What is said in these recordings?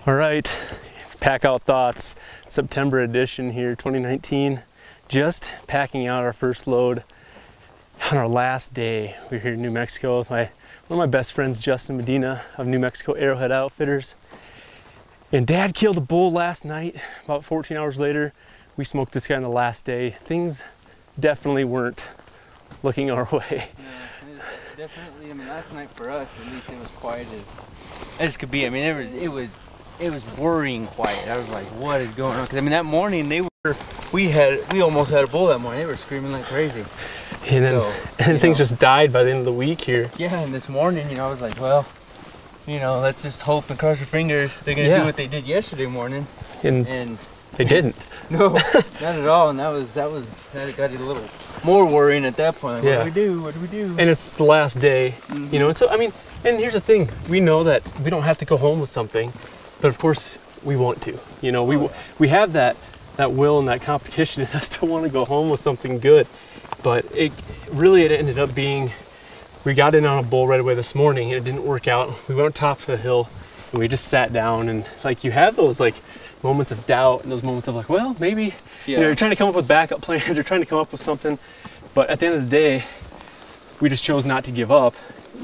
All right, Pack Out Thoughts, September edition here, 2019. Just packing out our first load on our last day. We're here in New Mexico with one of my best friends, Justin Medina of New Mexico Arrowhead Outfitters. And Dad killed a bull last night. About 14 hours later, we smoked this guy on the last day. Things definitely weren't looking our way. Yeah, definitely. I mean, last night for us, at least, it was quiet as could be. I mean, it was worrying quiet. I was like, what is going on? Because I mean, that morning we almost had a bull that morning. They were screaming like crazy. And then things just died by the end of the week here. Yeah, and this morning, I was like, well, let's just hope and cross our fingers they're gonna do what they did yesterday morning. And they didn't. No, not at all. And that got a little more worrying at that point. Like, what do we do? And it's the last day, And so I mean, and here's the thing: we know that we don't have to go home with something, but of course we want to. We have that will and that competition in us to want to go home with something good. But it ended up being, we got in on a bull right away this morning and it didn't work out. We went on top of the hill and we just sat down, and like you have those like moments of doubt and those moments of like, well, maybe you're trying to come up with backup plans, you're trying to come up with something. But at the end of the day, we just chose not to give up.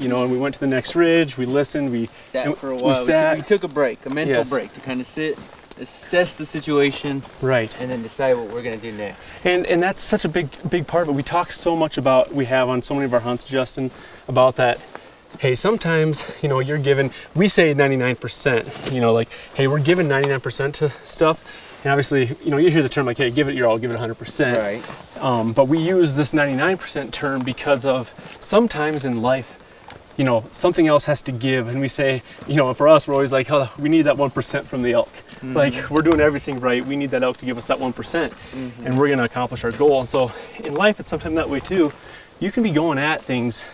And we went to the next ridge, we listened, we sat for a while. We took a break, a mental break to kind of sit, assess the situation, right, and then decide what we're going to do next. And that's such a big part of it. We talk so much about, we have on so many of our hunts, Justin, about that. Hey, sometimes you're given, we say 99%, like, hey, we're given 99% to stuff, and obviously you hear the term like, hey, give it your all, give it 100%, right? But we use this 99% term because of sometimes in life something else has to give, and we say, for us, we're always like, oh, we need that 1% from the elk. Mm-hmm. Like, we're doing everything right, we need that elk to give us that 1%, and we're gonna accomplish our goal. And so in life, it's sometimes that way too. You can be going at things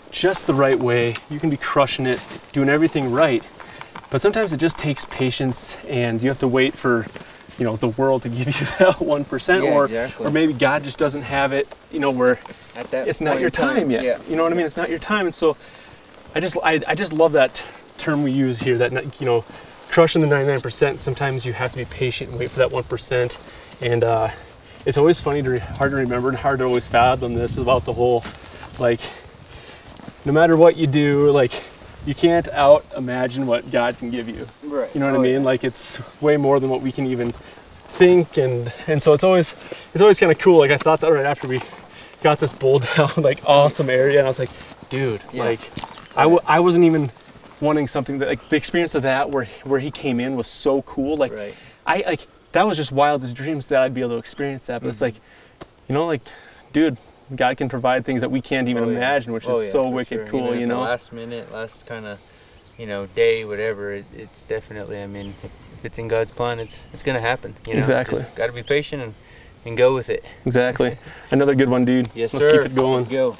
just the right way, you can be crushing it, doing everything right, but sometimes it just takes patience, and you have to wait for the world to give you that 1%, or maybe God just doesn't have it, where at that it's not your time yet. Yeah. You know what I mean? It's not your time. And so I just love that term we use here, that crushing the 99%. Sometimes you have to be patient and wait for that 1%. And it's always hard to remember and hard to always fathom this about the whole, like, no matter what you do, like, you can't out imagine what God can give you. Right. You know what I mean? Yeah. Like, it's way more than what we can even think, and so it's always kind of cool. Like, I thought that right after we got this bull down, like, awesome area, and I was like, dude, like, I wasn't even wanting something that, like, the experience of that where he came in was so cool. Like, that was just wildest dreams that I'd be able to experience that. But it's like, like, dude, God can provide things that we can't even imagine, which is so wicked cool, The last minute, last kind of, day, whatever, it's definitely, I mean, if it's in God's plan, it's going to happen. Exactly. Just got to be patient and go with it. Exactly. Another good one, dude. Yes, Let's keep it going. Let's go.